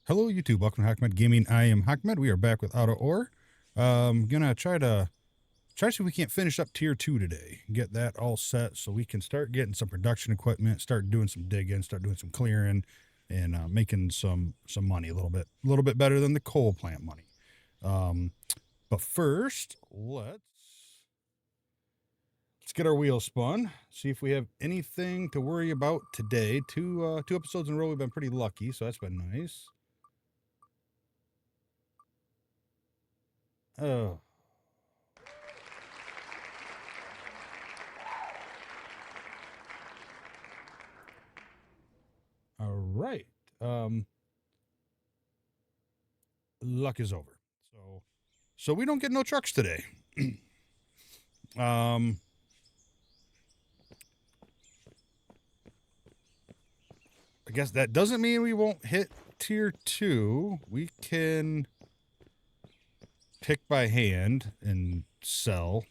Hello YouTube, welcome to Hackmed Gaming. I am Hackmed. We are back with Auto Ore. Gonna try to see if we can't finish up tier 2 today. Get that all set so we can start getting some production equipment, start doing some digging, start doing some clearing, and making some money a little bit better than the coal plant money. But first, let's get our wheels spun. See if we have anything to worry about today. Two episodes in a row we've been pretty lucky, so that's been nice. Oh. All right. Luck is over. So we don't get no trucks today. I guess that doesn't mean we won't hit tier 2. We can pick by hand and sell.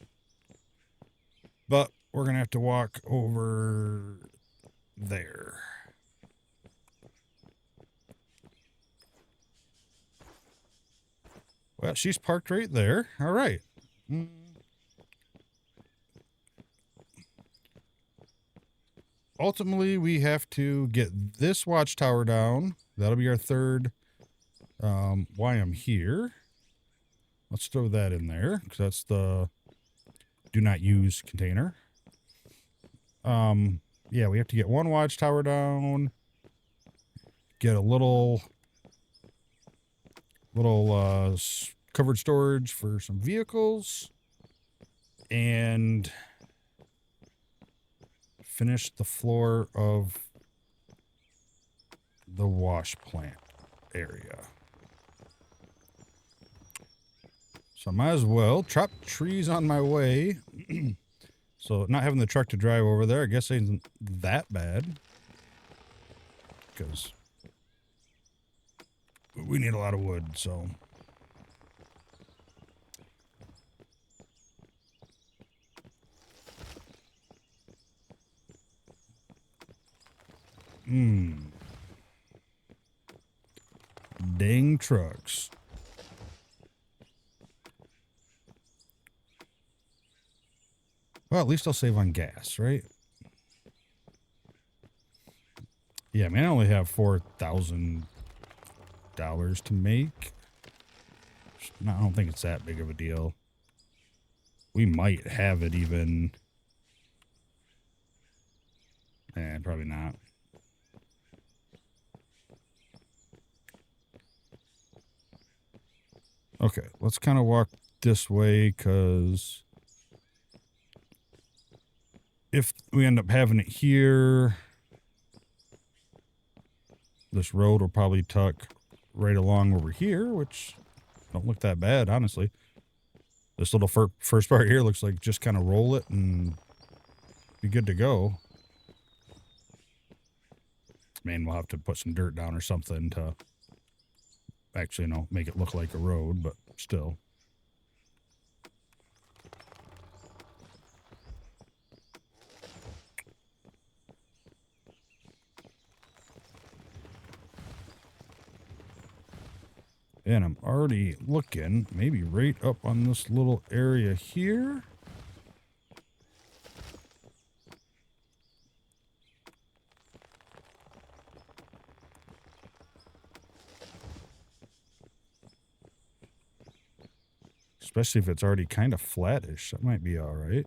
But we're going to have to walk over there. Well, she's parked right there. All right. Ultimately, we have to get this watchtower down. That'll be our third why I'm here. Let's throw that in there, because that's the do not use container. Yeah, we have to get one watchtower down. Get a little covered storage for some vehicles. And finish the floor of the wash plant area. So I might as well chop trees on my way. So not having the truck to drive over there, I guess ain't that bad. Because we need a lot of wood, so. Dang trucks. Well, at least I'll save on gas, right? Yeah, I mean, I only have $4,000 to make. No, I don't think it's that big of a deal. We might have it even. Probably not. Okay, let's kind of walk this way, because if we end up having it here, this road will probably tuck right along over here, which don't look that bad, honestly. This little first part here looks like just kind of roll it and be good to go. I mean, we'll have to put some dirt down or something to actually, make it look like a road, but still. And I'm already looking, maybe right up on this little area here. Especially if it's already kind of flattish. That might be all right.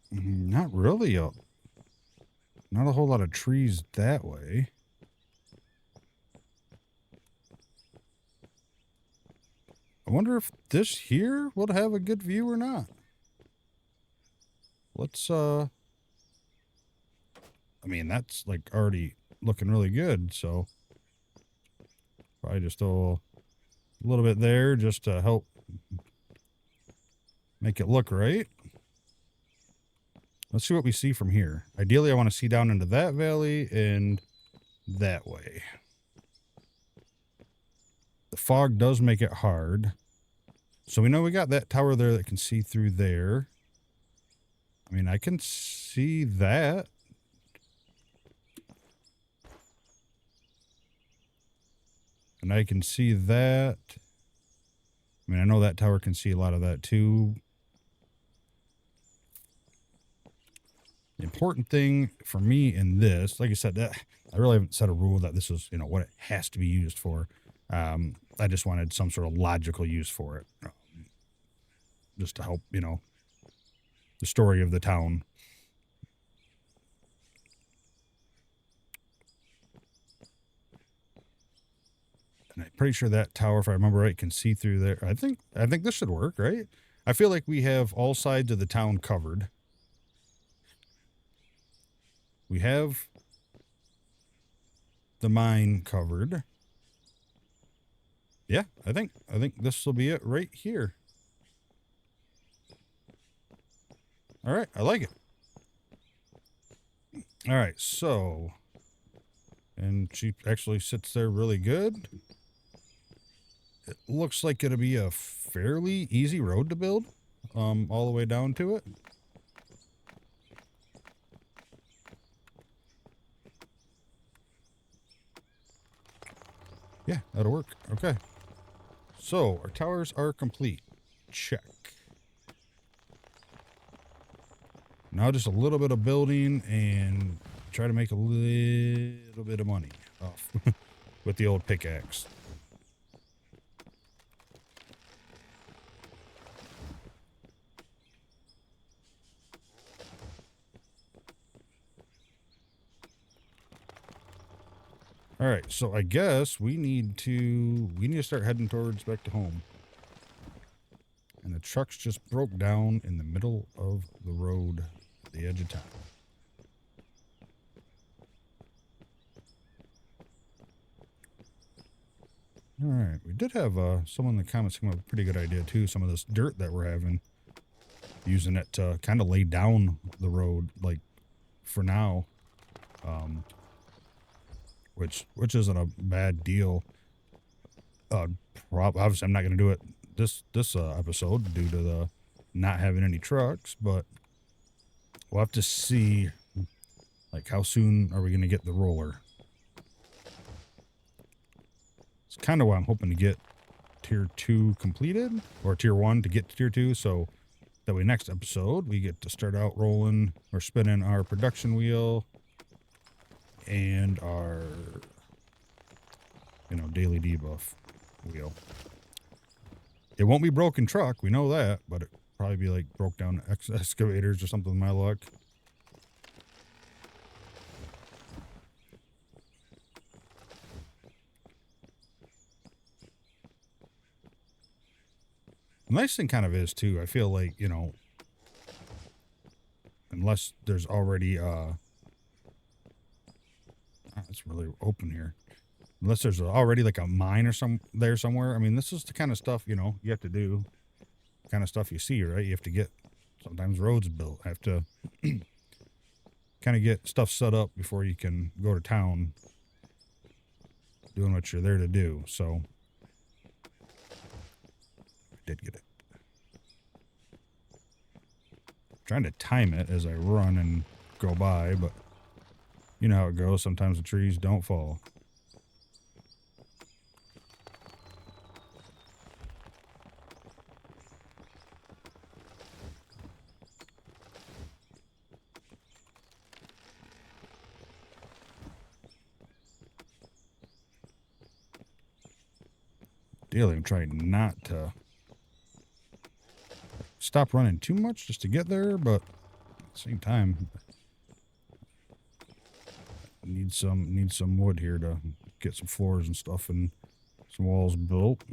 Not really not a whole lot of trees that way. I wonder if this here would have a good view or not. Let's, I mean, that's like already looking really good, so probably just a little bit there just to help make it look right. Let's see what we see from here. Ideally, I want to see down into that valley and that way. The fog does make it hard. So we know we got that tower there that can see through there. I mean, I can see that. And I can see that. I mean, I know that tower can see a lot of that too. The important thing for me in this, like I said, that I really haven't set a rule that this is, what it has to be used for. I just wanted some sort of logical use for it, just to help, the story of the town. And I'm pretty sure that tower, if I remember right, can see through there. I think this should work, right? I feel like we have all sides of the town covered. We have the mine covered. Yeah, I think this will be it right here. All right, I like it. All right, so, and she actually sits there really good. It looks like it'll be a fairly easy road to build, all the way down to it. Yeah, that'll work. Okay. So, our towers are complete. Check. Now just a little bit of building and try to make a little bit of money off with the old pickaxe. All right, so I guess we need to start heading towards back to home. And the trucks just broke down in the middle of the road at the edge of town. All right, we did have someone in the comments come up with a pretty good idea too. Some of this dirt that we're having, using it to kind of lay down the road, like for now, which isn't a bad deal. Obviously, I'm not going to do it this episode due to the not having any trucks, but we'll have to see, like, how soon are we going to get the roller. It's kind of what I'm hoping to get tier 2 completed, or tier 1 to get to tier 2, so that way next episode we get to start out rolling or spinning our production wheel and our, daily debuff wheel. It won't be broken truck, we know that, but it probably be like broke down excavators or something with my luck. The nice thing kind of is too, I feel like, unless there's already it's really open here. Unless there's already like a mine or somewhere. I mean, this is the kind of stuff, you have to do. Kind of stuff you see, right? You have to get sometimes roads built. Have to kind of get stuff set up before you can go to town doing what you're there to do. So I did get it. Trying to time it as I run and go by, but you know how it goes. Sometimes the trees don't fall. Daily, I'm trying not to stop running too much just to get there, but at the same time, need some wood here to get some floors and stuff and some walls built.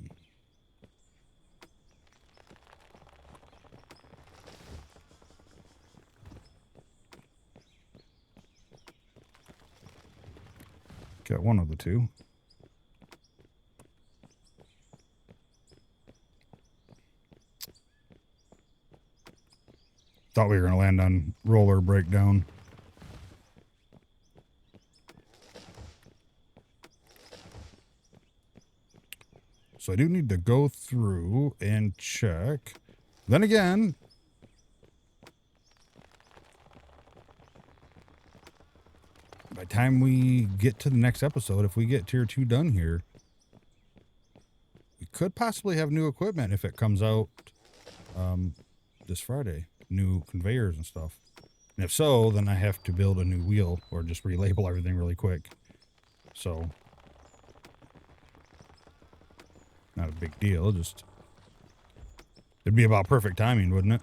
Got one of the two. Thought we were going to land on roller breakdown. So I do need to go through and check. Then again, time we get to the next episode, if we get tier 2 done here, we could possibly have new equipment if it comes out this Friday. New conveyors and stuff. And if so, then I have to build a new wheel or just relabel everything really quick. So, not a big deal. Just, it'd be about perfect timing, wouldn't it?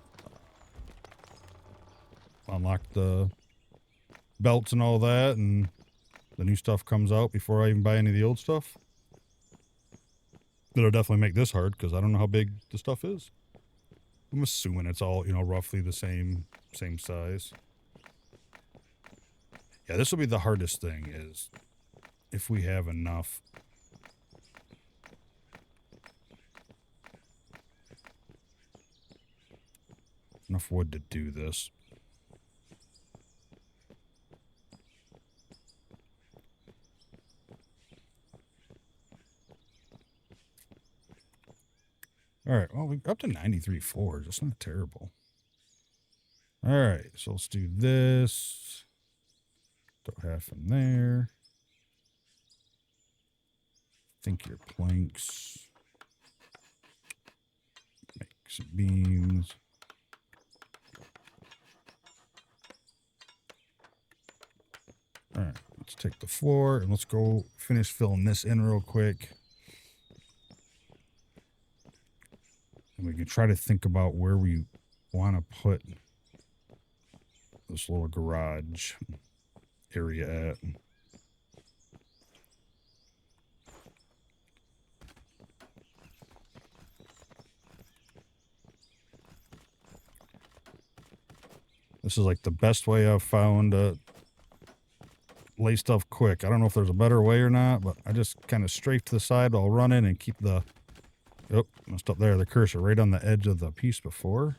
Unlock the belts and all that, and the new stuff comes out before I even buy any of the old stuff. It'll definitely make this hard because I don't know how big the stuff is. I'm assuming it's all, you know, roughly the same size. Yeah, this will be the hardest thing, is if we have enough wood to do this. All right, well, we're up to 93 floors. That's not terrible. All right, so let's do this. Throw half in there. Think your planks. Make some beams. All right, let's take the floor and let's go finish filling this in real quick. And we can try to think about where we want to put this little garage area at. This is like the best way I've found to lay stuff quick. I don't know if there's a better way or not, but I just kind of strafe to the side while running and keep the, oh, messed up there, the cursor right on the edge of the piece before.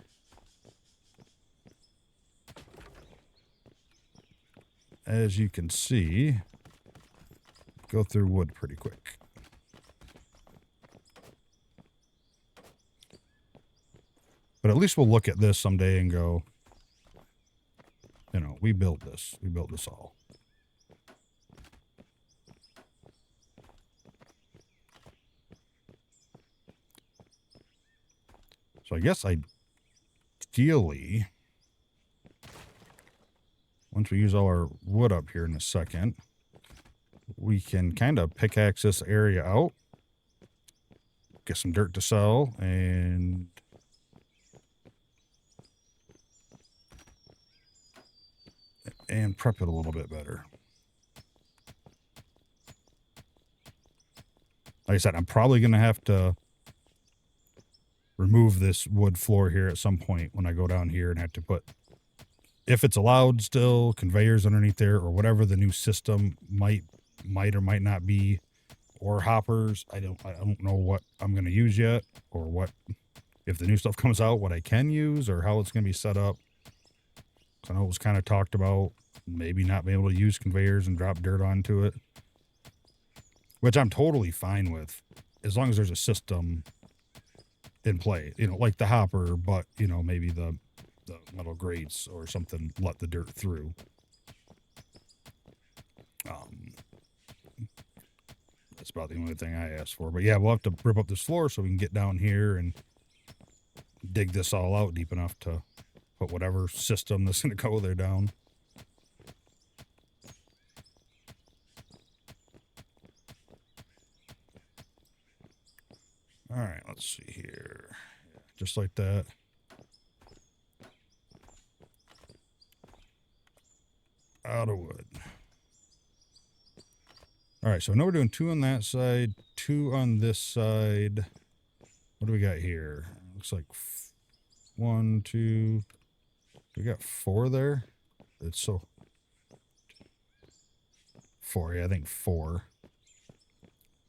As you can see, go through wood pretty quick. But at least we'll look at this someday and go, you know, we built this. We built this all. So I guess ideally, once we use all our wood up here in a second, we can kind of pickaxe this area out, get some dirt to sell, and prep it a little bit better. Like I said, I'm probably going to have to remove this wood floor here at some point when I go down here and have to put, if it's allowed still, conveyors underneath there or whatever the new system might or might not be, or hoppers. I don't know what I'm going to use yet, or what, if the new stuff comes out, what I can use or how it's going to be set up. I know it was kind of talked about maybe not being able to use conveyors and drop dirt onto it, which I'm totally fine with as long as there's a system in play, you know, like the hopper, but, you know, maybe the metal grates or something let the dirt through. That's about the only thing I asked for. But yeah, we'll have to rip up this floor so we can get down here and dig this all out deep enough to put whatever system that's going to go there down. All right, let's see here. Just like that. Out of wood. All right, so now we're doing 2 on that side, 2 on this side. What do we got here? Looks like 1, 2. We got 4 there. It's so 4. Yeah, I think 4.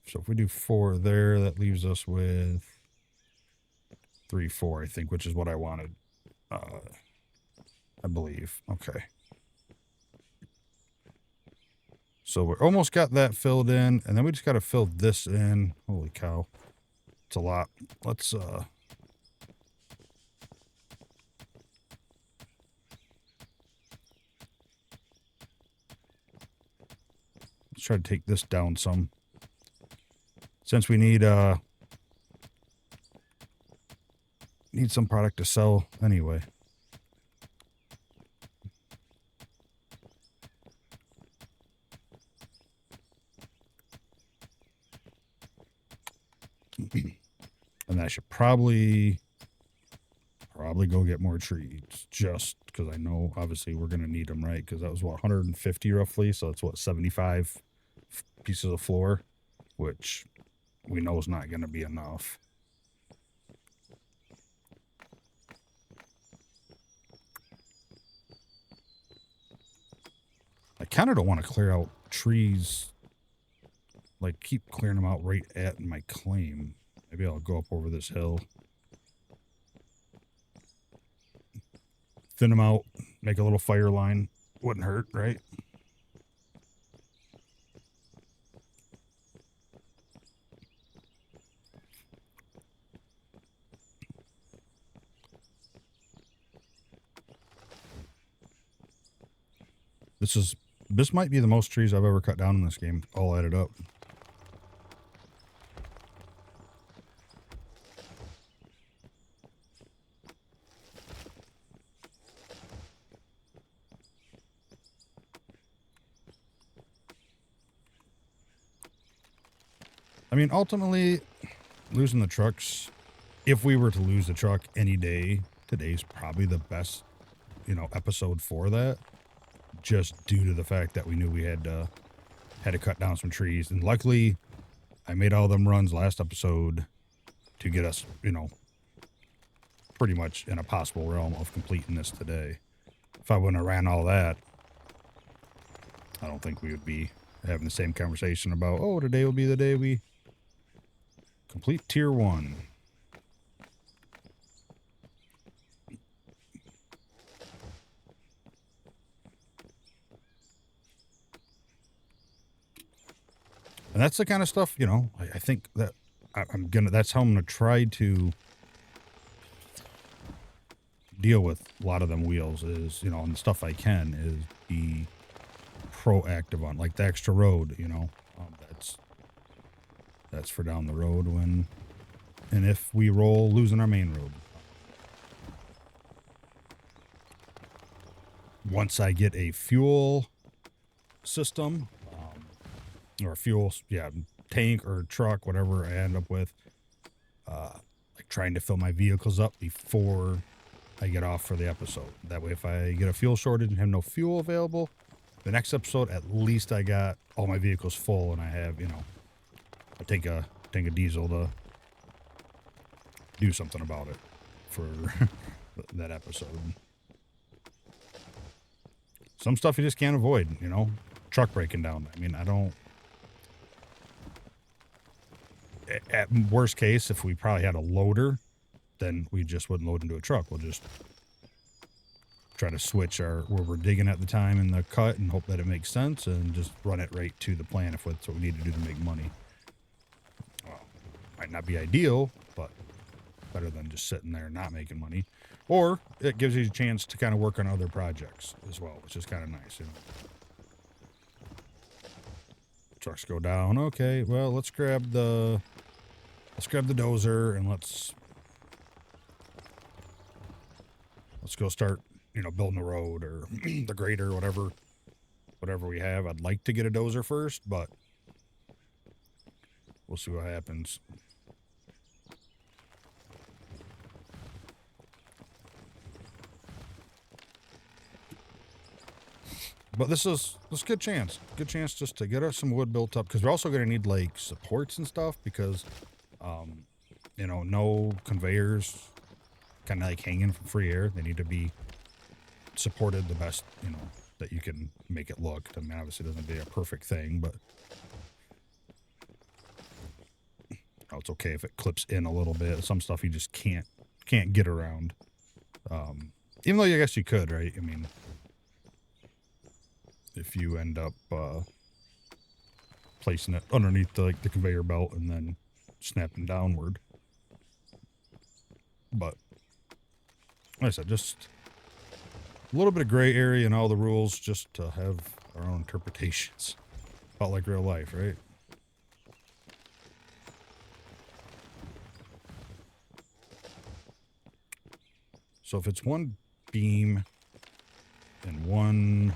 So if we do 4 there, that leaves us with 3, 4, I think, which is what I wanted. I believe. Okay. So we're almost got that filled in, and then we just got to fill this in. Holy cow. It's a lot. Let's, Let's try to take this down some. Since we need some product to sell anyway. And I should probably go get more trees, just because I know obviously we're going to need them, right? Because that was what, 150 roughly, so that's what, 75 pieces of floor, which we know is not going to be enough. I kind of don't want to clear out trees, like keep clearing them out right at my claim. Maybe I'll go up over this hill, thin them out, make a little fire line. Wouldn't hurt, right? This might be the most trees I've ever cut down in this game, all added up. I mean, ultimately, losing the trucks, if we were to lose the truck any day, today's probably the best, episode for that. Just due to the fact that we knew we had to cut down some trees. And luckily, I made all them runs last episode to get us, pretty much in a possible realm of completing this today. If I wouldn't have ran all that, I don't think we would be having the same conversation about, oh, today will be the day we complete tier 1. And that's the kind of stuff, I think that that's how I'm going to try to deal with a lot of them wheels is, and the stuff I can is be proactive on, like the extra road, that's for down the road and if we roll losing our main road. Once I get a fuel system, or fuel, tank or truck, whatever I end up with, like trying to fill my vehicles up before I get off for the episode. That way, if I get a fuel shortage and have no fuel available, the next episode, at least I got all my vehicles full and I have, I take a diesel to do something about it for that episode. Some stuff you just can't avoid, truck breaking down. I mean, at worst case, if we probably had a loader, then we just wouldn't load into a truck. We'll just try to switch where we're digging at the time in the cut and hope that it makes sense and just run it right to the plan if that's what we need to do to make money. Well, might not be ideal, but better than just sitting there not making money. Or it gives you a chance to kind of work on other projects as well, which is kind of nice, Trucks go down. Okay, well, let's grab the dozer and let's go start, building the road or the grader, whatever we have. I'd like to get a dozer first, but we'll see what happens. But this is a good chance just to get us some wood built up, because we're also going to need like supports and stuff, because no conveyors kind of like hanging from free air. They need to be supported the best that you can make it look. I mean, obviously it doesn't be a perfect thing, but it's okay if it clips in a little bit. Some stuff you just can't get around, even though I guess you could, right? I mean, if you end up placing it underneath the conveyor belt and then snapping downward. But like I said, just a little bit of gray area in all the rules, just to have our own interpretations. Felt like real life, right? So if it's one beam and one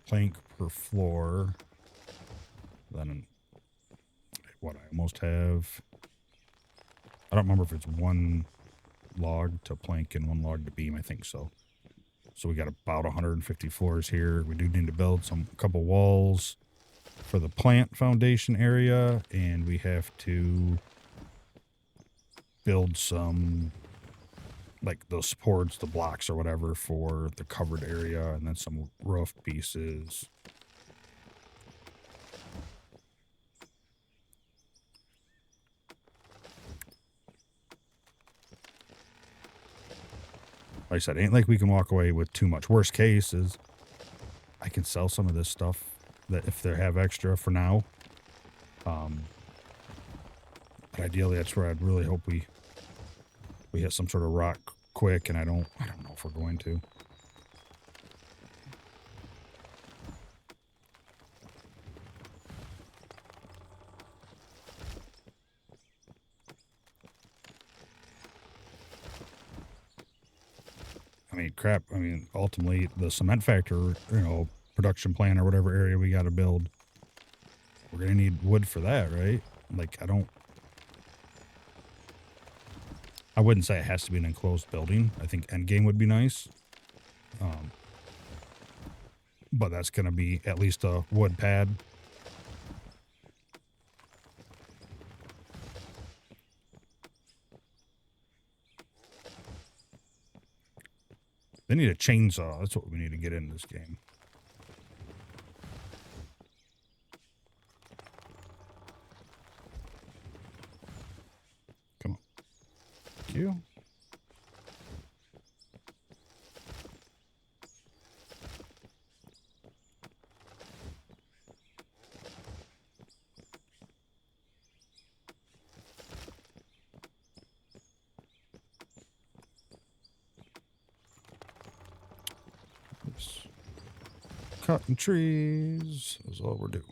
plank per floor, then what I almost have, I don't remember if it's one log to plank and one log to beam. I think so. So we got about 150 floors here. We do need to build a couple walls for the plant foundation area, and we have to build some, like those supports, the blocks or whatever for the covered area, and then some roof pieces. Like I said, ain't like we can walk away with too much. Worst case is I can sell some of this stuff that if they have extra for now. But ideally, that's where I'd really hope we hit some sort of rock quick, and I don't know if we're going to. I mean, crap. I mean, ultimately, the cement factor, production plant or whatever area we got to build, we're going to need wood for that, right? Like, I wouldn't say it has to be an enclosed building. I think endgame would be nice. But that's going to be at least a wood pad. They need a chainsaw. That's what we need to get in this game. Come on. Thank you. Cutting trees is all we're doing.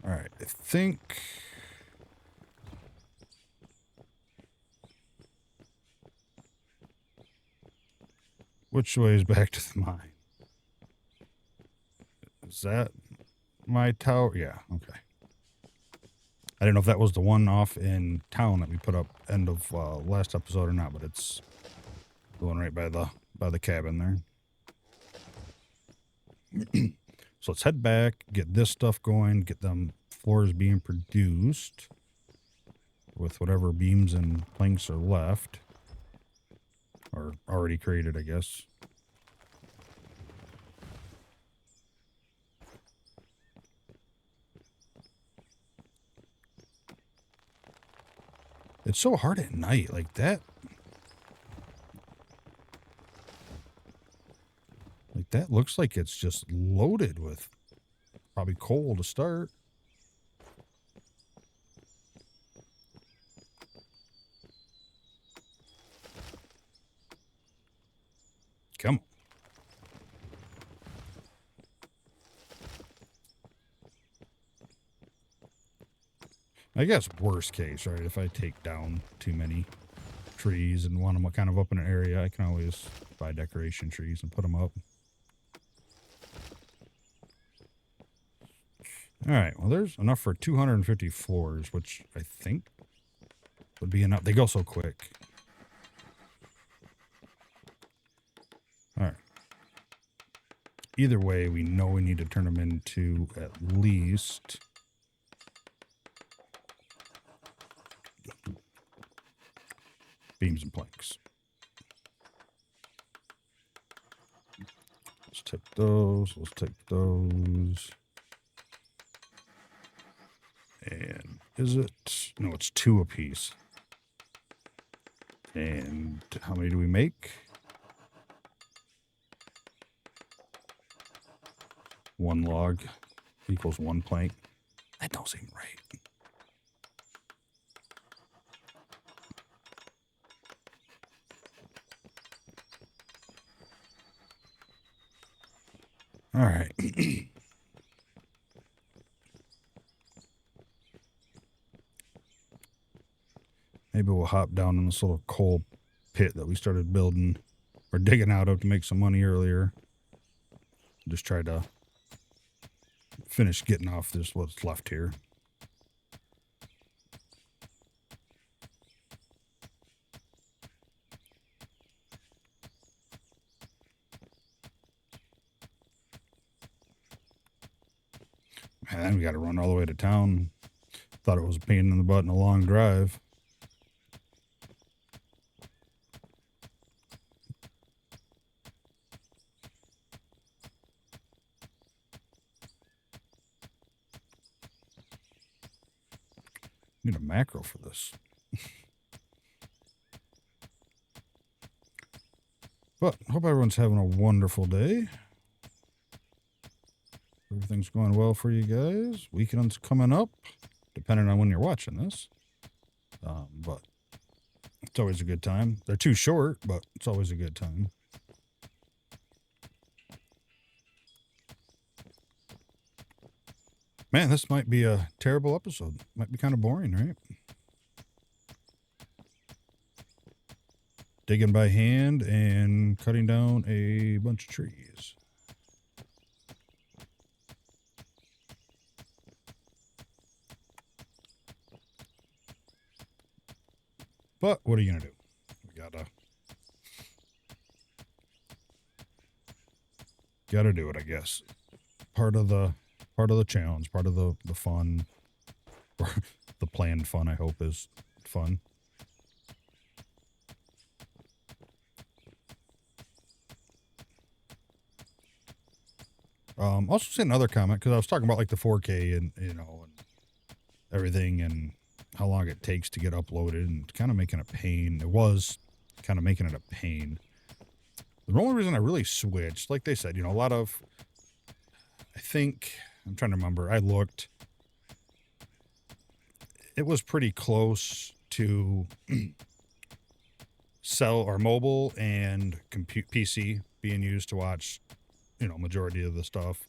All right, I think which way is back to the mine? Is that my tower? Yeah, okay. I didn't know if that was the one off in town that we put up end of last episode or not, but it's the one right by the cabin there. So let's head back, get this stuff going, get them floors being produced with whatever beams and planks are left. Or already created, I guess. It's so hard at night, like that. Like that looks like it's just loaded with probably coal to start. Come on. I guess worst case, right? If I take down too many trees and want them kind of up in an area, I can always buy decoration trees and put them up. All right, well, there's enough for 250 floors, which I think would be enough. They go so quick. All right. Either way, we know we need to turn them into at least beams and planks. Let's take those. Let's take those. And is it? No, it's 2 apiece. And how many do we make? 1 log equals 1 plank. That don't seem right. All right. Maybe we'll hop down in this little coal pit that we started building or digging out of to make some money earlier. Just try to finish getting off this what's left here. And then we got to run all the way to town. Thought it was a pain in the butt and a long drive. Need a macro for this. But hope everyone's having a wonderful day. Everything's going well for you guys. Weekend's coming up, depending on when you're watching this. But it's always a good time. They're too short, but it's always a good time. Man, this might be a terrible episode. Might be kind of boring, right? Digging by hand and cutting down a bunch of trees. But what are you gonna do? We gotta do it, I guess. Part of the challenge, part of the fun, or the planned fun, I hope, is fun. Also sent another comment because I was talking about like the 4K and and everything and how long it takes to get uploaded and kind of making a pain. It was kind of making it a pain. The only reason I really switched, like they said, a lot of, I think, I'm trying to remember, I looked, it was pretty close to cell or mobile and PC being used to watch, majority of the stuff,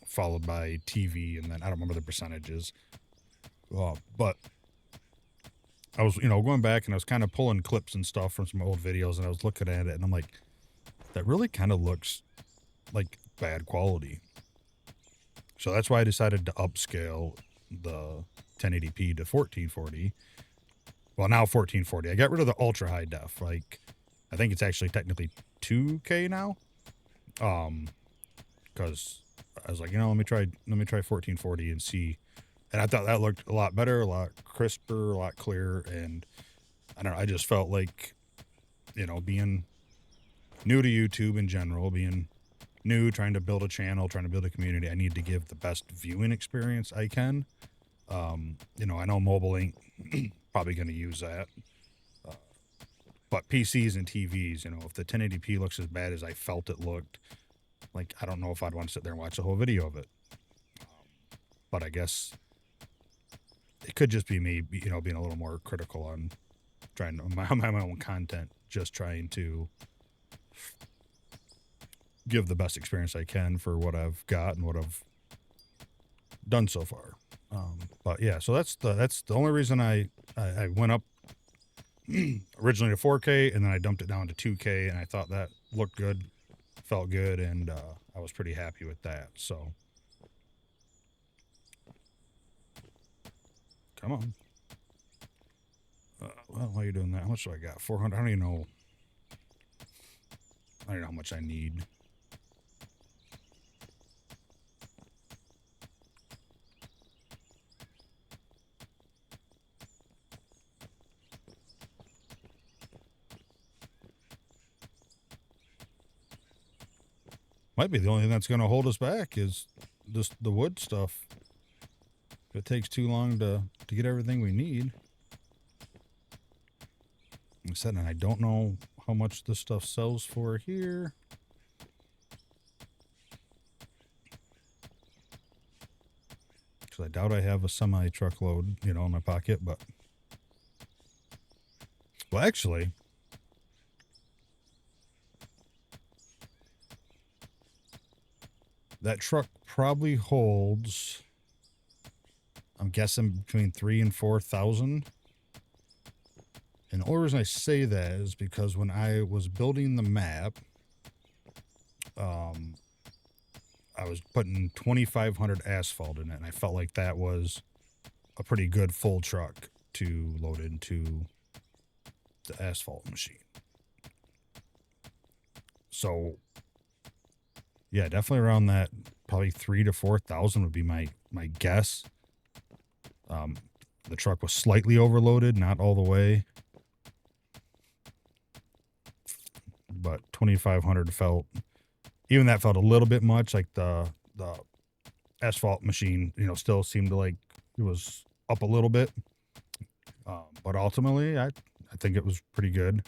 followed by TV, and then I don't remember the percentages. But I was, going back and I was kind of pulling clips and stuff from some old videos and I was looking at it and I'm like, that really kind of looks like bad quality. So that's why I decided to upscale the 1080p to 1440. Well, now 1440. I got rid of the ultra high def. Like, I think it's actually technically 2K now. Because I was like, let me try 1440 and see. And I thought that looked a lot better, a lot crisper, a lot clearer. And I don't know, I just felt like, being new to YouTube in general, being new, trying to build a channel, trying to build a community, I need to give the best viewing experience I can. I know mobile ain't probably going to use that. But PCs and TVs, if the 1080p looks as bad as I felt it looked, like, I don't know if I'd want to sit there and watch the whole video of it. But I guess it could just be me, being a little more critical on trying to my own content, just trying to give the best experience I can for what I've got and what I've done so far. But yeah, so that's the only reason I went up originally to 4K and then I dumped it down to 2K and I thought that looked good, felt good, and I was pretty happy with that. So come on. Well, while you're doing that, how much do I got? 400. I don't even know how much I need. Might be the only thing that's going to hold us back is just the wood stuff. If it takes too long to get everything we need. Like I said, and I don't know how much this stuff sells for here. because I doubt I have a semi-truckload, you know, in my pocket, but... Well, actually... That truck probably holds... I'm guessing between 3,000 and 4,000. And the only reason I say that is because when I was building the map, I was putting 2,500 asphalt in it, and I felt like that was a pretty good full truck to load into the asphalt machine. So, yeah, definitely around that, probably 3,000 to 4,000 would be my guess. The truck was slightly overloaded, not all the way, but 2,500 felt, even that felt a little bit much. Like the asphalt machine, you know, still seemed to like it was up a little bit, but ultimately I think it was pretty good.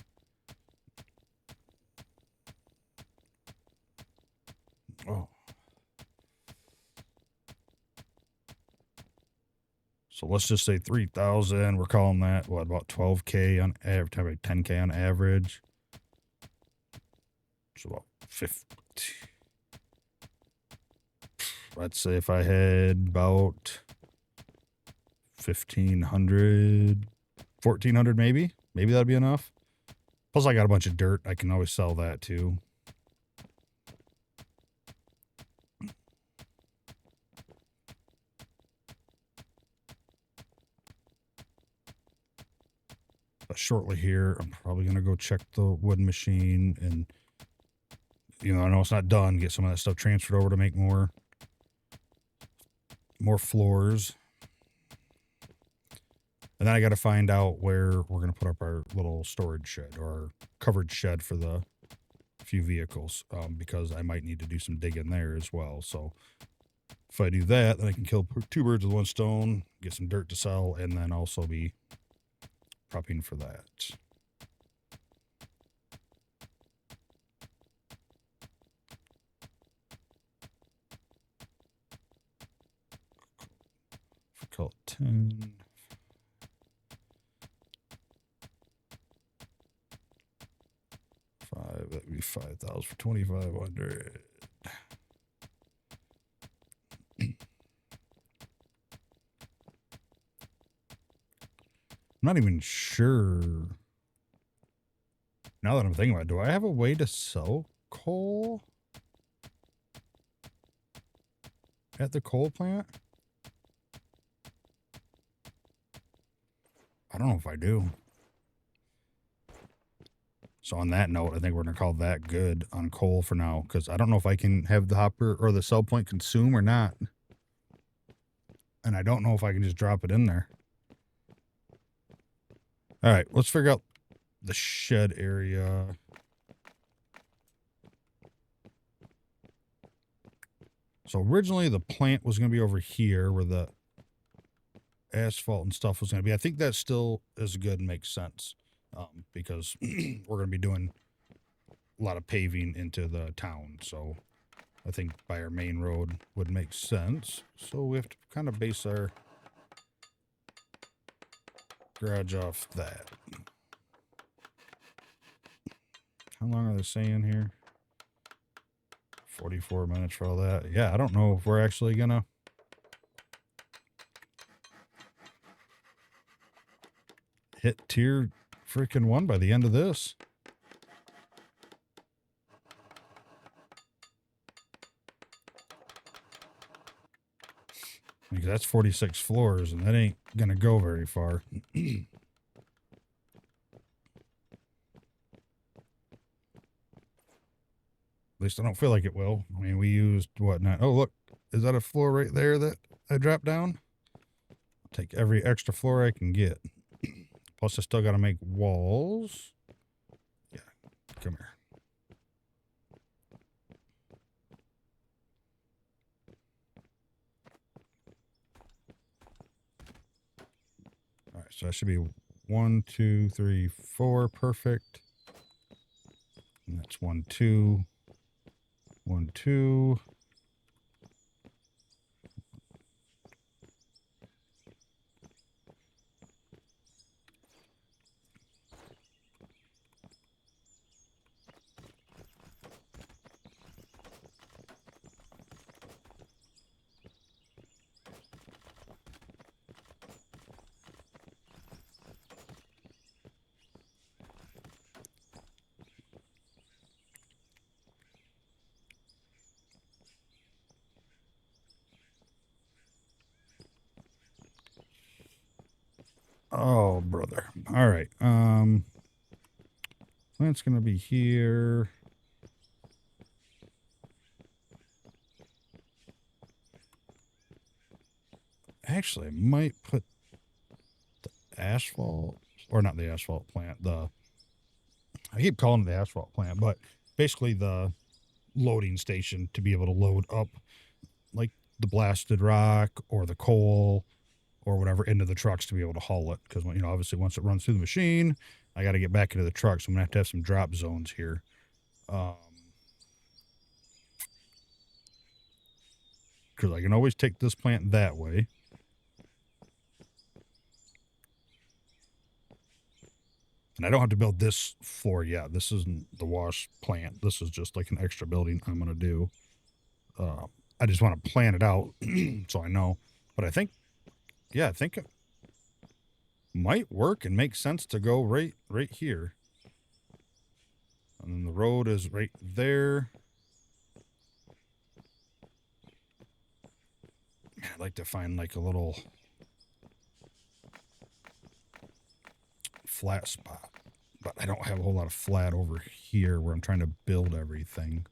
Oh, so let's just say 3,000. We're calling that what, about 12K on average, 10K on average. So about 50. Let's say if I had about 1,500, 1,400 maybe that'd be enough. Plus I got a bunch of dirt. I can always sell that too. But shortly here, I'm probably going to go check the wood machine and, you know, I know it's not done. Get some of that stuff transferred over to make more floors. And then I got to find out where we're going to put up our little storage shed or our covered shed for the few vehicles, because I might need to do some digging there as well. So if I do that, then I can kill 2 birds with 1 stone, get some dirt to sell, and then also be prepping for that. Call it 10. 5, that'd be 5,000 for 2,500. I'm not even sure. Now that I'm thinking about it, do I have a way to sell coal at the coal plant? I don't know if I do. So on that note, I think we're going to call that good on coal for now, because I don't know if I can have the hopper or the sell point consume or not. And I don't know if I can just drop it in there. All right, let's figure out the shed area. So originally the plant was going to be over here where the asphalt and stuff was going to be. I think that still is good and makes sense, because we're going to be doing a lot of paving into the town. So I think by our main road would make sense. So we have to kind of base our garage off that. How long are they saying here? 44 minutes for all that. Yeah, I don't know if we're actually gonna hit tier freaking 1 by the end of this. Because that's 46 floors, and that ain't gonna go very far. At least I don't feel like it will. I mean, we used whatnot. Oh, look, is that a floor right there that I dropped down? I'll take every extra floor I can get. Plus, I still got to make walls. Yeah, come here. All right, so that should be 1, 2, 3, 4. Perfect. And that's 1, 2. 1, 2. Oh, brother. All right. That's going to be here. Actually, I might put the asphalt, or not the asphalt plant, I keep calling it the asphalt plant, but basically the loading station to be able to load up like the blasted rock or the coal or whatever into the trucks to be able to haul it. Because, you know, obviously once it runs through the machine, I got to get back into the truck. So I'm going to have some drop zones here. Because I can always take this plant that way. And I don't have to build this floor yet. This isn't the wash plant. This is just like an extra building I'm going to do. I just want to plan it out so I know. But I think, yeah, I think it might work and make sense to go right here. And then the road is right there. I'd like to find like a little flat spot, but I don't have a whole lot of flat over here where I'm trying to build everything.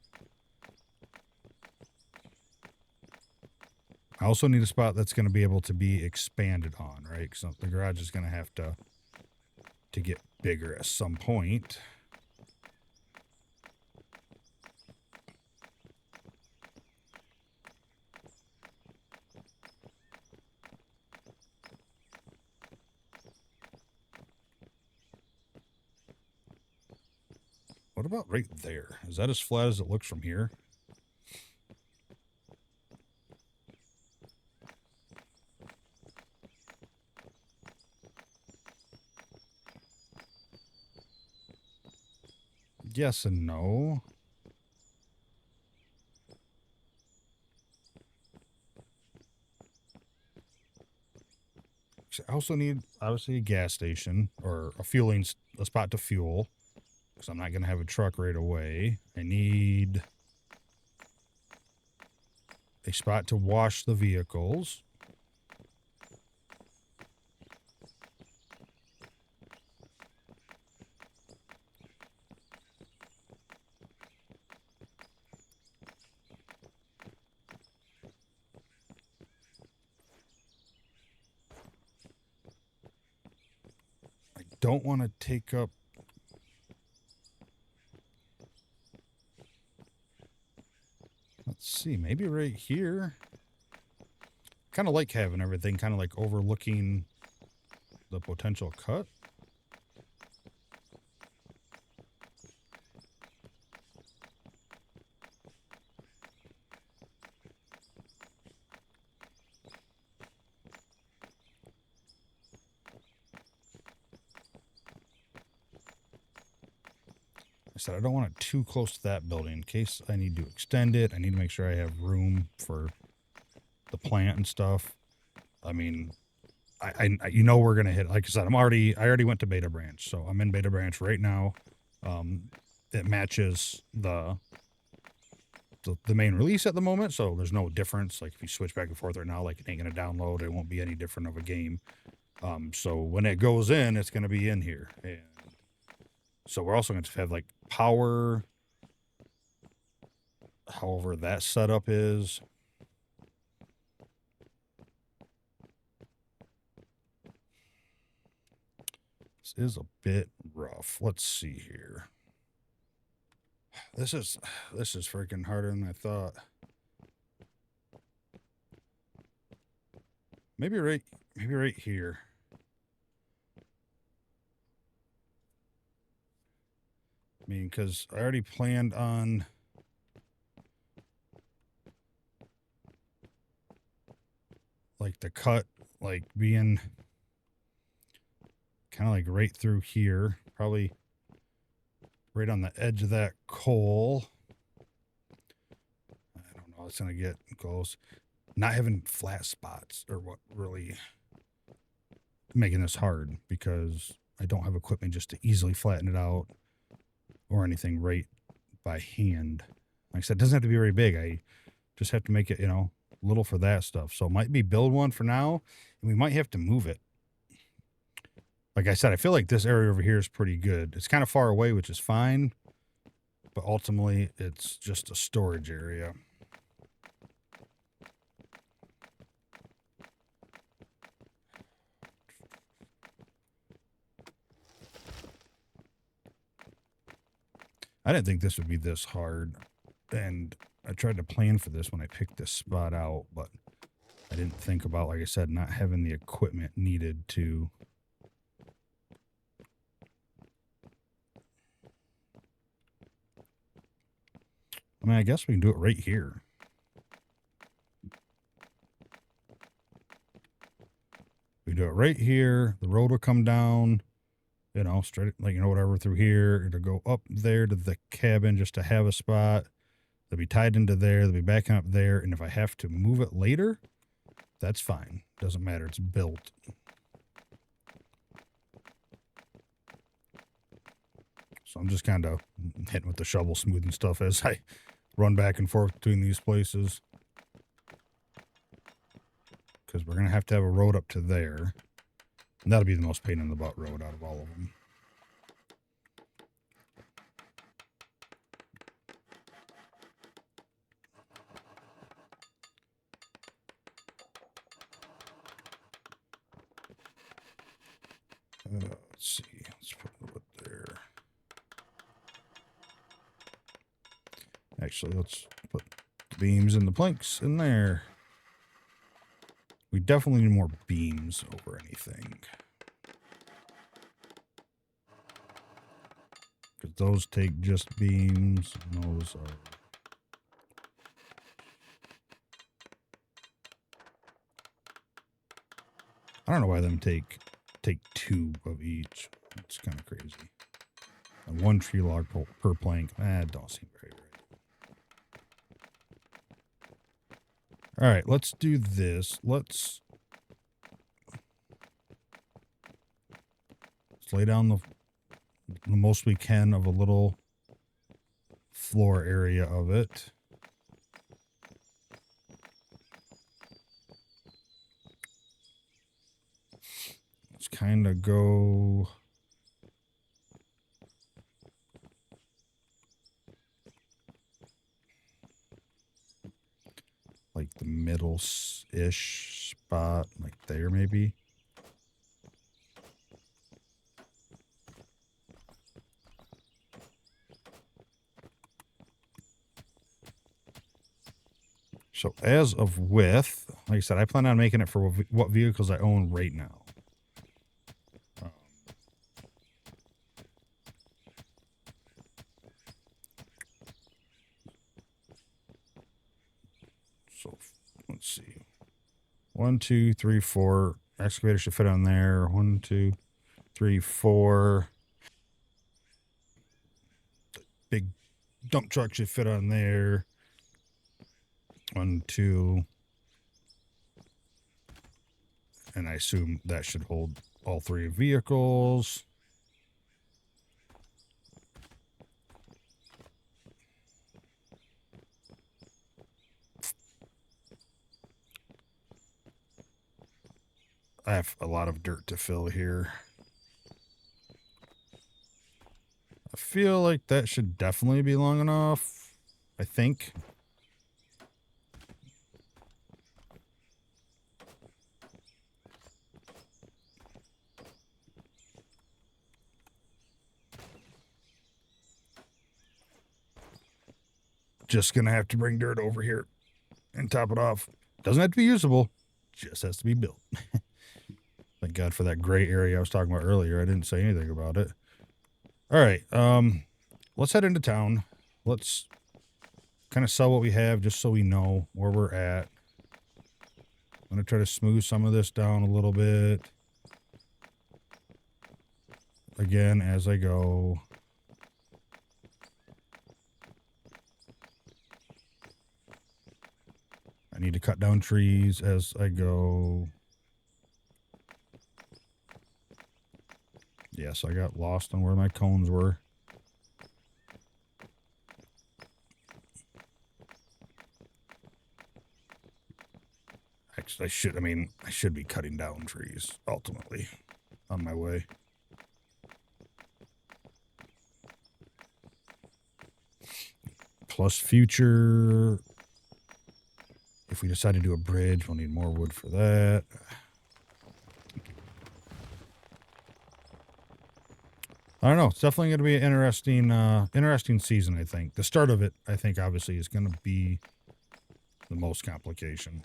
I also need a spot that's going to be able to be expanded on, right? Because the garage is going to have to get bigger at some point. What about right there? Is that as flat as it looks from here? Yes and no. I also need, obviously, a gas station or a spot to fuel. Because I'm not going to have a truck right away. I need a spot to wash the vehicles. I don't want to take up let's see, maybe right here. Kind of like having everything kind of like overlooking the potential cut. I said I don't want it too close to that building in case I need to extend it. I need to make sure I have room for the plant and stuff. I mean, I you know we're gonna hit. Like I said, I already went to Beta Branch, so I'm in Beta Branch right now. It matches the main release at the moment, so there's no difference. Like if you switch back and forth right now, like it ain't gonna download. It won't be any different of a game. So when it goes in, it's gonna be in here, and so we're also going to have like power. However, that setup is. This is a bit rough. Let's see here. This is freaking harder than I thought. Maybe right here. I mean, because I already planned on like the cut, like being kind of like right through here, probably right on the edge of that coal. I don't know. It's gonna get close. Not having flat spots or what really making this hard because I don't have equipment just to easily flatten it out or anything right by hand. Like I said, it doesn't have to be very big. I just have to make it, you know, little for that stuff. So it might be build one for now, and we might have to move it. Like I said, I feel like this area over here is pretty good. It's kind of far away, which is fine, but ultimately it's just a storage area. I didn't think this would be this hard, and I tried to plan for this when I picked this spot out, but I didn't think about, like I said, not having the equipment needed to. I mean, I guess we can do it right here. We do it right here. The road will come down, you know, straight, like, you know, whatever, through here. It'll go up there to the cabin just to have a spot. They'll be tied into there. They'll be backing up there. And if I have to move it later, that's fine. Doesn't matter. It's built. So I'm just kind of hitting with the shovel, smoothing stuff as I run back and forth between these places. Because we're going to have a road up to there. And that'll be the most pain in the butt road out of all of them. Let's see. Let's put a little bit there. Actually, let's put the beams and the planks in there. We definitely need more beams over anything. Because those take just beams. And those are... I don't know why them take 2 of each. It's kind of crazy. And 1 tree log per plank. That don't seem very right. All right, let's do this. Let's lay down the most we can of a little floor area of it. Let's kind of go... like the middle-ish spot, like there maybe. So as of width, like I said, I plan on making it for what vehicles I own right now. So let's see. 1, 2, 3, 4. Excavator should fit on there. 1, 2, 3, 4. Big dump truck should fit on there. 1, 2. And I assume that should hold all 3 vehicles. I have a lot of dirt to fill here. I feel like that should definitely be long enough. I think. Just gonna have to bring dirt over here and top it off. Doesn't have to be usable. Just has to be built. Thank God for that gray area I was talking about earlier. I didn't say anything about it. All right. Let's head into town. Let's kind of sell what we have just so we know where we're at. I'm going to try to smooth some of this down a little bit. Again, as I go. I need to cut down trees as I go. Yes, I got lost on where my cones were. Actually, I should be cutting down trees, ultimately, on my way. plus future. If we decide to do a bridge, we'll need more wood for that. I don't know. It's definitely going to be an interesting season, I think. The start of it, I think, obviously, is going to be the most complication.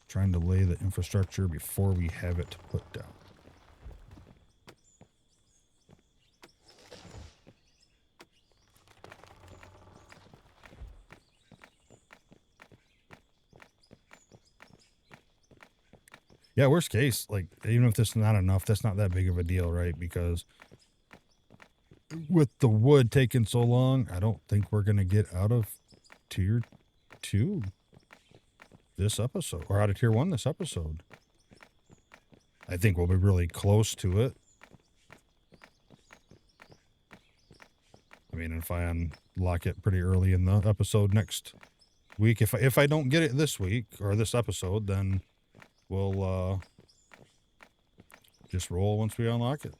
Trying to lay the infrastructure before we have it put down. Yeah, worst case, like, even if this is not enough, that's not that big of a deal, right? Because with the wood taking so long, I don't think we're going to get out of tier 2 this episode, or out of tier 1 this episode. I think we'll be really close to it. I mean, if I unlock it pretty early in the episode next week, if I don't get it this week or this episode, then we'll just roll once we unlock it.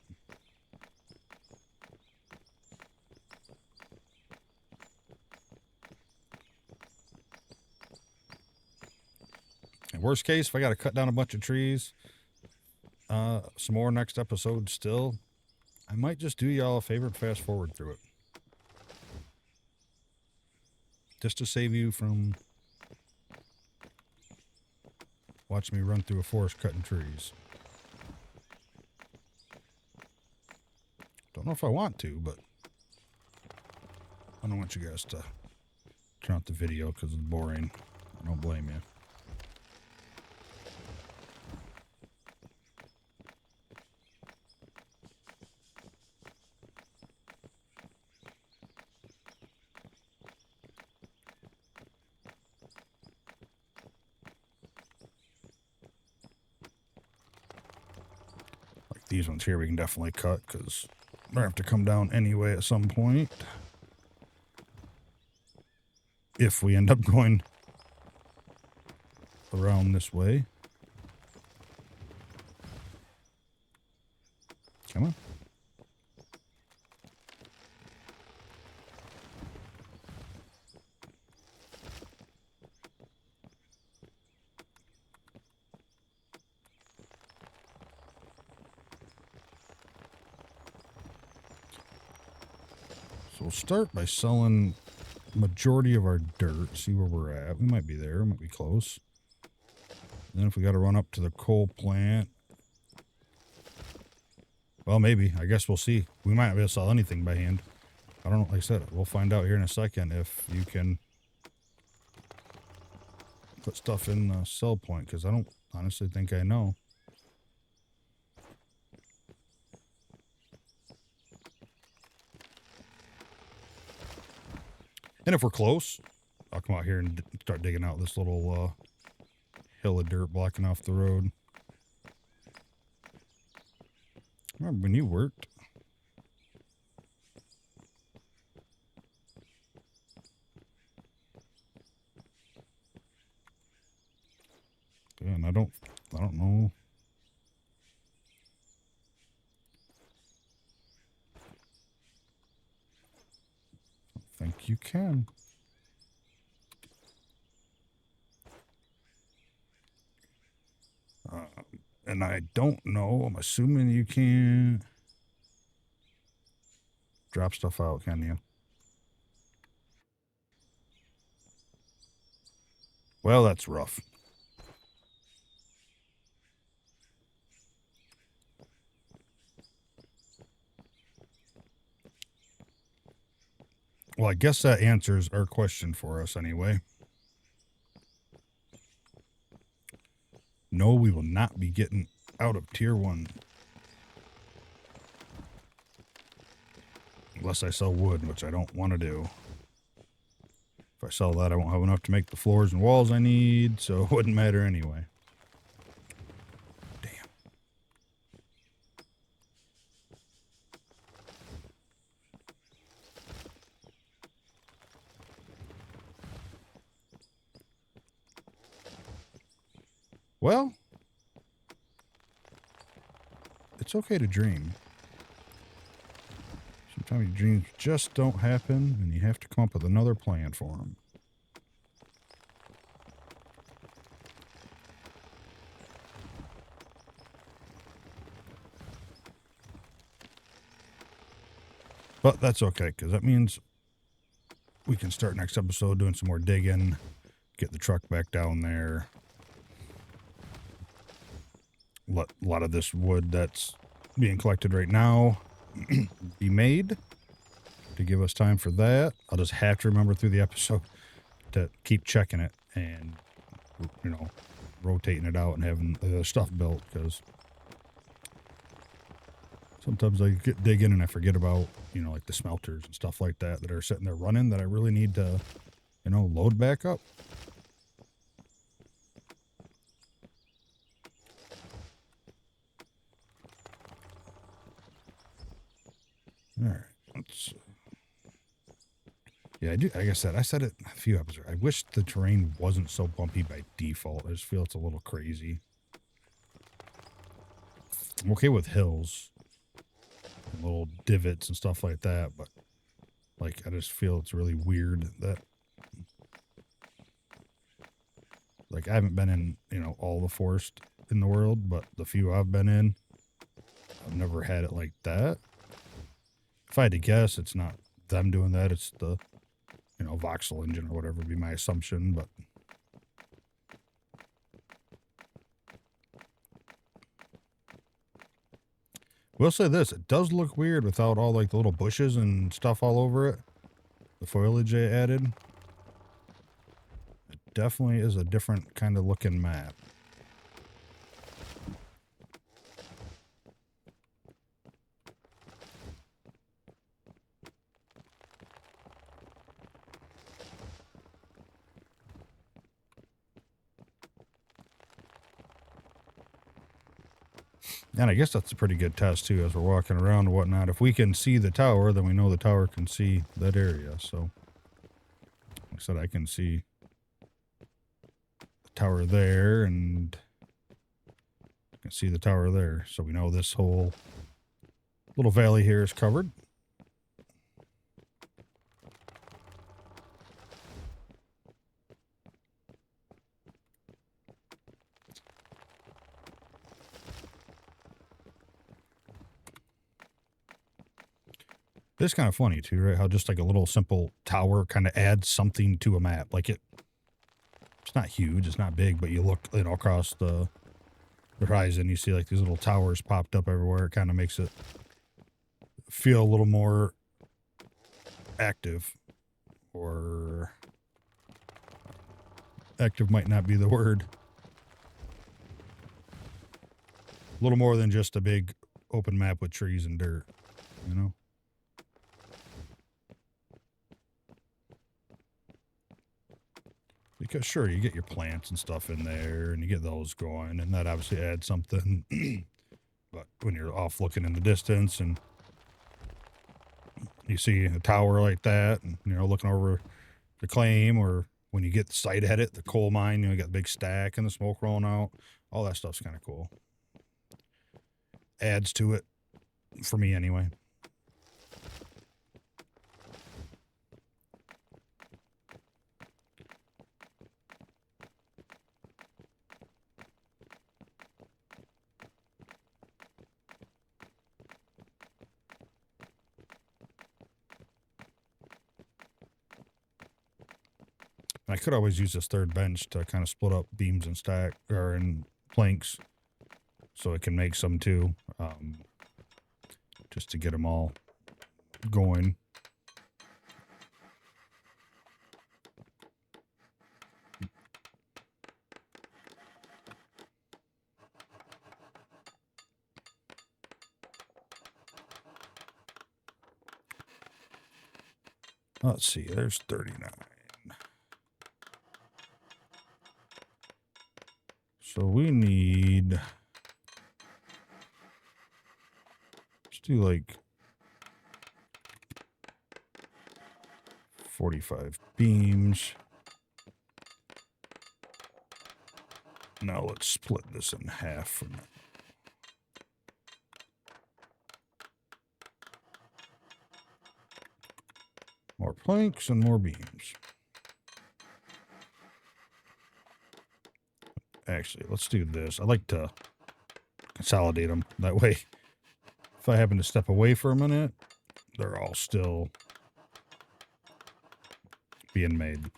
And worst case, if I got to cut down a bunch of trees, some more next episode still, I might just do y'all a favor and fast forward through it. Just to save you from watching me run through a forest cutting trees. Don't know if I want to, but I don't want you guys to turn off the video because it's boring. I don't blame you. Like these ones here we can definitely cut because they're going to have to come down anyway at some point. If we end up going around this way. Come on. So we'll start by selling majority of our dirt, see where we're at. We might be there, we might be close. And then if we got to run up to the coal plant, well, maybe. I guess we'll see. We might not be able to sell anything by hand. I don't know. Like I said, we'll find out here in a second if you can put stuff in the sell point, because I don't honestly think I know. And if we're close, I'll come out here and start digging out this little hill of dirt blocking off the road. Remember when you worked? Yeah, and I don't know. I think you can. And I don't know. I'm assuming you can drop stuff out, can you? Well, that's rough. Well, I guess that answers our question for us anyway. No, we will not be getting out of tier 1. Unless I sell wood, which I don't want to do. If I sell that, I won't have enough to make the floors and walls I need, so it wouldn't matter anyway. Damn. Well, it's okay to dream. Sometimes your dreams just don't happen, and you have to come up with another plan for them. But that's okay, because that means we can start next episode doing some more digging, get the truck back down there. Let a lot of this wood that's being collected right now be made to give us time for that. I'll just have to remember through the episode to keep checking it and, you know, rotating it out and having the stuff built, because sometimes I get digging and I forget about, you know, like the smelters and stuff like that are sitting there running that I really need to, you know, load back up. All right, let's. Yeah, I do. Like I said it a few episodes. I wish the terrain wasn't so bumpy by default. I just feel it's a little crazy. I'm okay with hills and little divots and stuff like that, but like I just feel it's really weird that, like, I haven't been in, you know, all the forest in the world, but the few I've been in, I've never had it like that. If I had to guess, it's not them doing that. It's the, you know, voxel engine or whatever would be my assumption, but we'll say this, it does look weird without all like the little bushes and stuff all over it. The foliage they added. It definitely is a different kind of looking map. And I guess that's a pretty good test too, as we're walking around and whatnot. If we can see the tower, then we know the tower can see that area. So, like I said, I can see the tower there, and I can see the tower there. So we know this whole little valley here is covered. It's kind of funny too, right? How just like a little simple tower kind of adds something to a map. Like it's not huge, it's not big, but you look, you know, across the horizon, you see like these little towers popped up everywhere. It kind of makes it feel a little more active, or active might not be the word. A little more than just a big open map with trees and dirt, you know? Because sure, you get your plants and stuff in there, and you get those going, and that obviously adds something. But when you're off looking in the distance and you see a tower like that, and, you know, looking over the claim, or when you get the sight at it, the coal mine, you know, you got the big stack and the smoke rolling out, all that stuff's kind of cool. Adds to it, for me anyway. I could always use this third bench to kind of split up beams and stack, or in planks, so it can make some too, just to get them all going. Let's see, there's 39. So we need, let's do like 45 beams. Now let's split this in half for now. planks and more beams. Actually, let's do this. I like to consolidate them. That way, if I happen to step away for a minute, they're all still being made.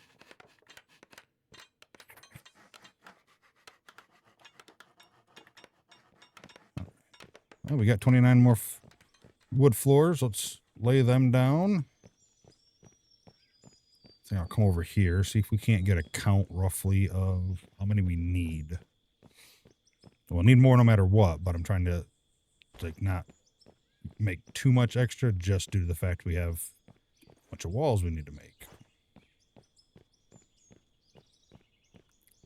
Well, we got 29 more wood floors. Let's lay them down. I think I'll come over here, see if we can't get a count roughly of how many we need. We'll need more no matter what, but I'm trying to like not make too much extra just due to the fact we have a bunch of walls we need to make.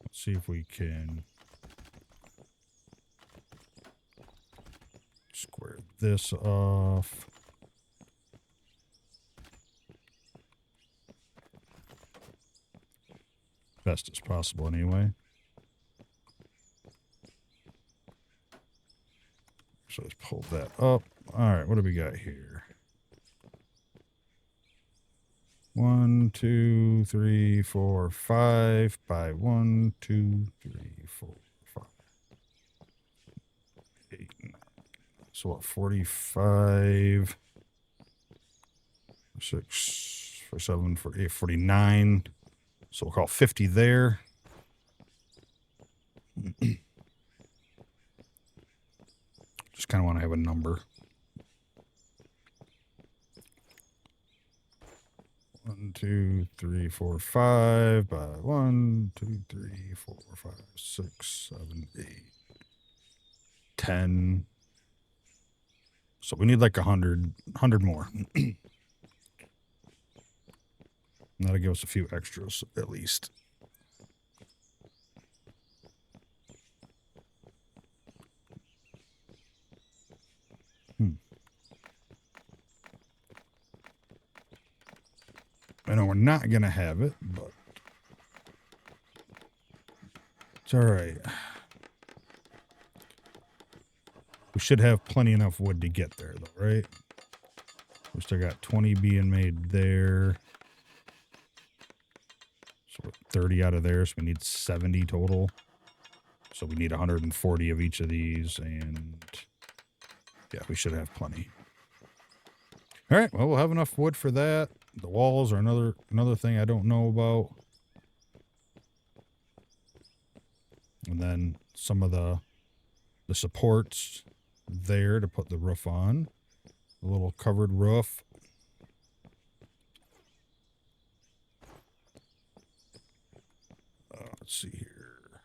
Let's see if we can square this off. Best as possible anyway. So let's pull that up. All right, what do we got here? 1, 2, 3, 4, 5 by 1, 2, 3, 4, 5, 8, 9. So what, 45, 6, 47, 48, 49. So we'll call 50 there. Just kind of want to have a number. 1, 2, 3, 4, 5 by 1, 2, 3, 4, 5, 6, 7, 8, 10. So we need like 100 more. That'll give us a few extras at least. I know we're not going to have it, but it's all right. We should have plenty enough wood to get there, though, right? We still got 20 being made there. So 30 out of there, so we need 70 total. So we need 140 of each of these, and yeah, we should have plenty. All right, well, we'll have enough wood for that. The walls are another thing I don't know about. And then some of the supports there to put the roof on. A little covered roof. Let's see here.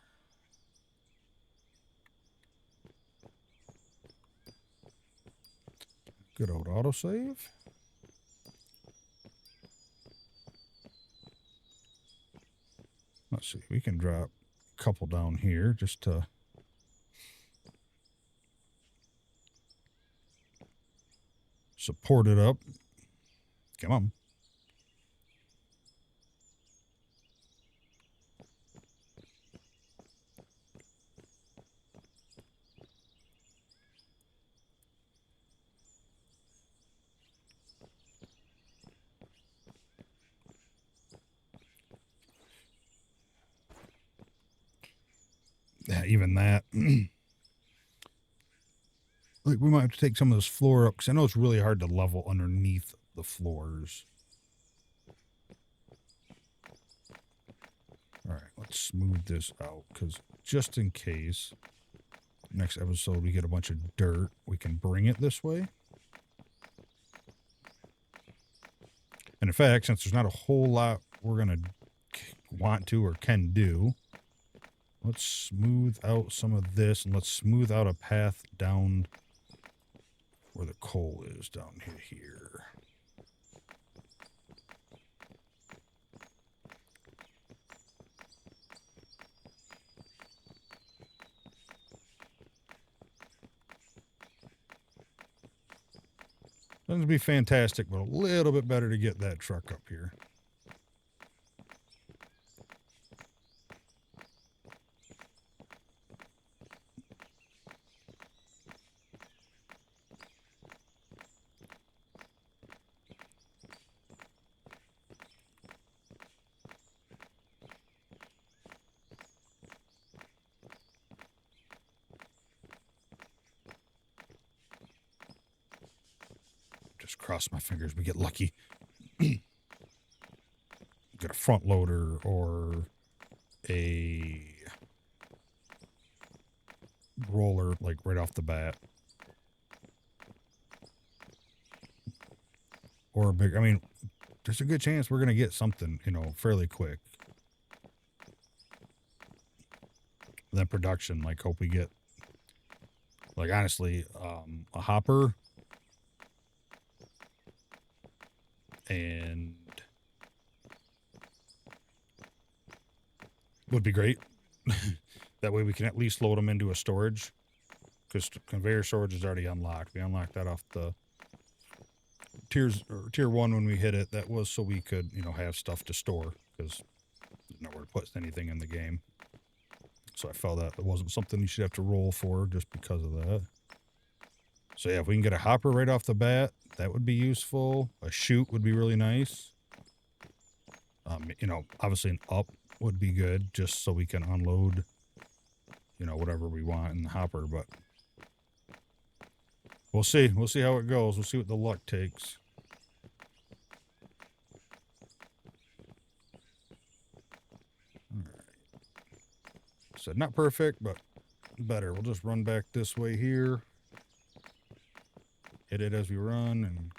Good old autosave. Let's see, we can drop a couple down here just to support it up. Come on. Yeah, even that. Like, we might have to take some of this floor up, because I know it's really hard to level underneath the floors. All right, let's smooth this out, because just in case next episode we get a bunch of dirt, we can bring it this way. And in fact, since there's not a whole lot we're going to want to or can do, let's smooth out some of this, and let's smooth out a path down where the coal is down here. Doesn't be fantastic, but a little bit better to get that truck up here. Just cross my fingers we get lucky. Get a front loader or a roller, like right off the bat. Or a big, I mean, there's a good chance we're going to get something, you know, fairly quick. Then production, like, hope we get, like, honestly, a hopper and would be great. That way we can at least load them into a storage, because conveyor storage is already unlocked. We unlocked that off the tier 1 when we hit it. That was so we could, you know, have stuff to store, because there's nowhere to put anything in the game. So I felt that it wasn't something you should have to roll for just because of that. So yeah, if we can get a hopper right off the bat, that would be useful. A chute would be really nice. You know, obviously an up would be good, just so we can unload, you know, whatever we want in the hopper. But we'll see. We'll see how it goes. We'll see what the luck takes. All right. So not perfect, but better. We'll just run back this way here. Hit it as we run, and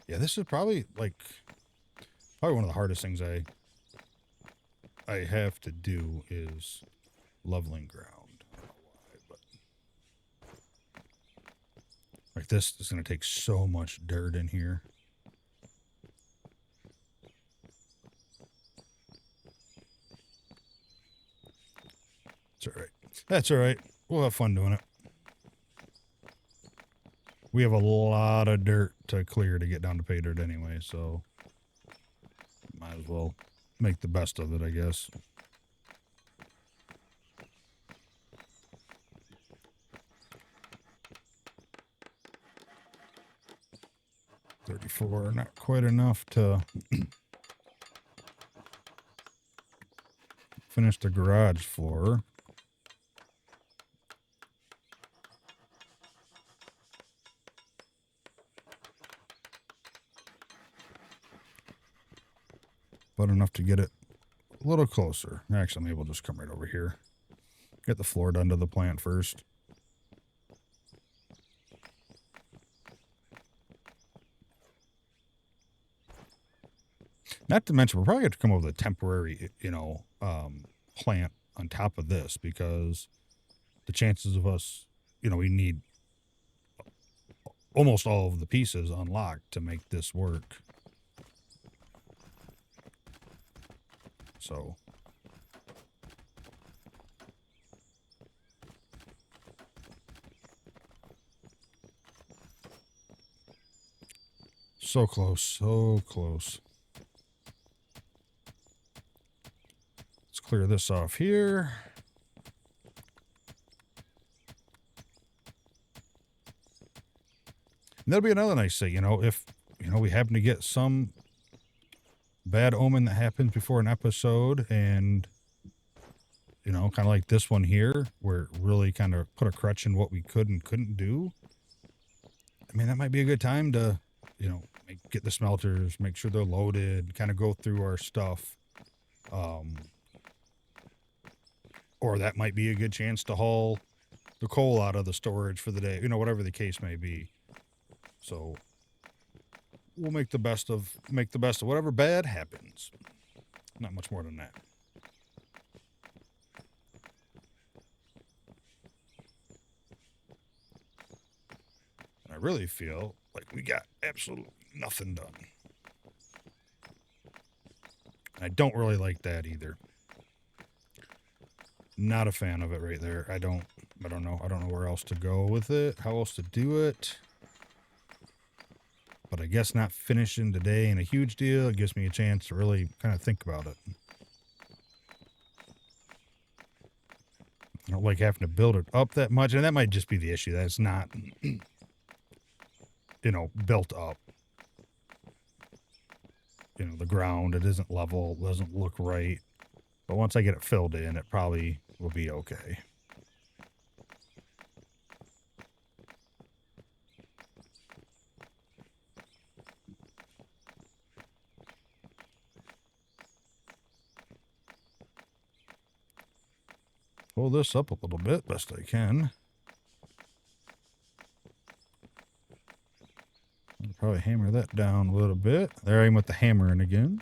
yeah, this is probably one of the hardest things I have to do is leveling ground. I don't know why, but like this is going to take so much dirt in here. It's all right. That's all right. We'll have fun doing it. We have a lot of dirt to clear to get down to pay dirt anyway, so might as well make the best of it, I guess. $34, not quite enough to finish the garage floor. But enough to get it a little closer. Actually, maybe we'll just come right over here. Get the floor done to the plant first. Not to mention, we're probably going to come up with a temporary, you know, plant on top of this, because the chances of us, you know, we need almost all of the pieces unlocked to make this work. So so close, so close. Let's clear this off here. And that'll be another nice thing, you know, if, you know, we happen to get some bad omen that happens before an episode, and, you know, kind of like this one here, where it really kind of put a crutch in what we could and couldn't do. I mean, that might be a good time to, you know, get the smelters, make sure they're loaded, kind of go through our stuff. Or that might be a good chance to haul the coal out of the storage for the day, you know, whatever the case may be. So we'll make the best of whatever bad happens. Not much more than that. And I really feel like we got absolutely nothing done. I don't really like that either. Not a fan of it right there. I don't know. I don't know where else to go with it, how else to do it. But I guess not finishing today ain't a huge deal. It gives me a chance to really kind of think about it. I don't like having to build it up that much, and that might just be the issue. That's not built up. The ground, it isn't level, doesn't look right. But once I get it filled in, it probably will be okay. Pull this up a little bit, best I can. I'll probably hammer that down a little bit. There I am with the hammering again.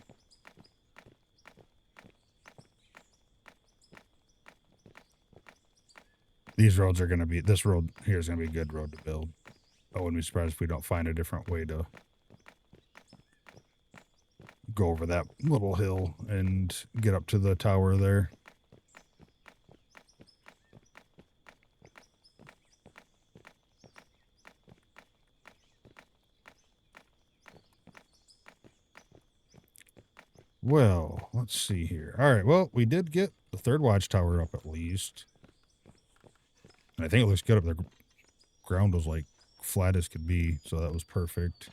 These roads are going to be, this road here is going to be a good road to build. I wouldn't be surprised if we don't find a different way to go over that little hill and get up to the tower there. Well, let's see here. All right, well, we did get the third watchtower up at least. And I think it looks good up there. Ground was like flat as could be, so that was perfect.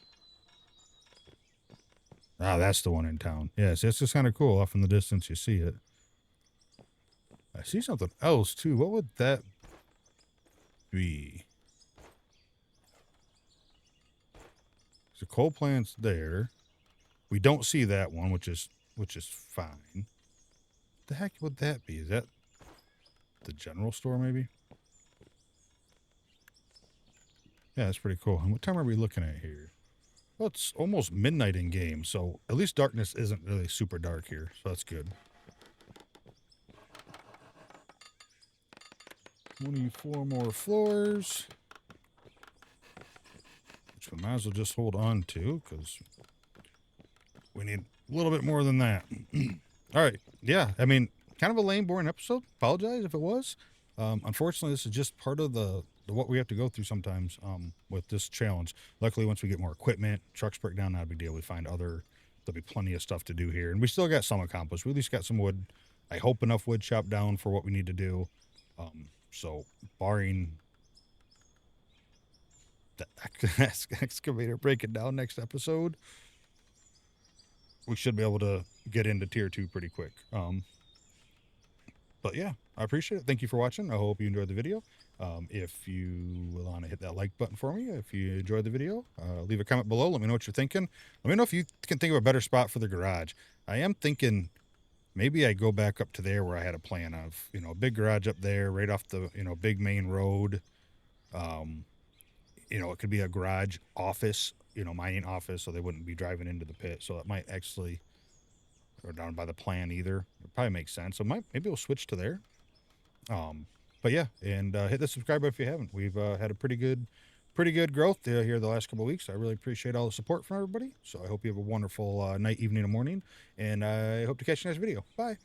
Ah, that's the one in town. Yes, it's just kind of cool. Off in the distance, you see it. I see something else, too. What would that be? So coal plant's there. We don't see that one, which is fine. What the heck would that be? Is that the general store, maybe? Yeah, that's pretty cool. And what time are we looking at here? Well, it's almost midnight in game, so at least darkness isn't really super dark here, so that's good. 24 more floors, which we might as well just hold on to, because we need a little bit more than that. All right, yeah, I mean, kind of a lame, boring episode. Apologize if it was. Unfortunately, this is just part of the what we have to go through sometimes with this challenge. Luckily, once we get more equipment, trucks break down, not a big deal. We find there'll be plenty of stuff to do here. And we still got some accomplished. We at least got some wood. I hope enough wood chopped down for what we need to do. So barring the excavator breaking down next episode, we should be able to get into tier 2 pretty quick. But yeah, I appreciate it. Thank you for watching. I hope you enjoyed the video. If you want to hit that like button for me, if you enjoyed the video, leave a comment below. Let me know what you're thinking. Let me know if you can think of a better spot for the garage. I am thinking maybe I go back up to there where I had a plan of, a big garage up there right off the, big main road. It could be a garage office, mining office, so they wouldn't be driving into the pit. So it might actually go down by the plan either. It probably makes sense. So maybe we'll switch to there. But yeah, and hit the subscribe button if you haven't. We've had a pretty good growth here the last couple of weeks. I really appreciate all the support from everybody. So I hope you have a wonderful night, evening, and morning. And I hope to catch you next video. Bye.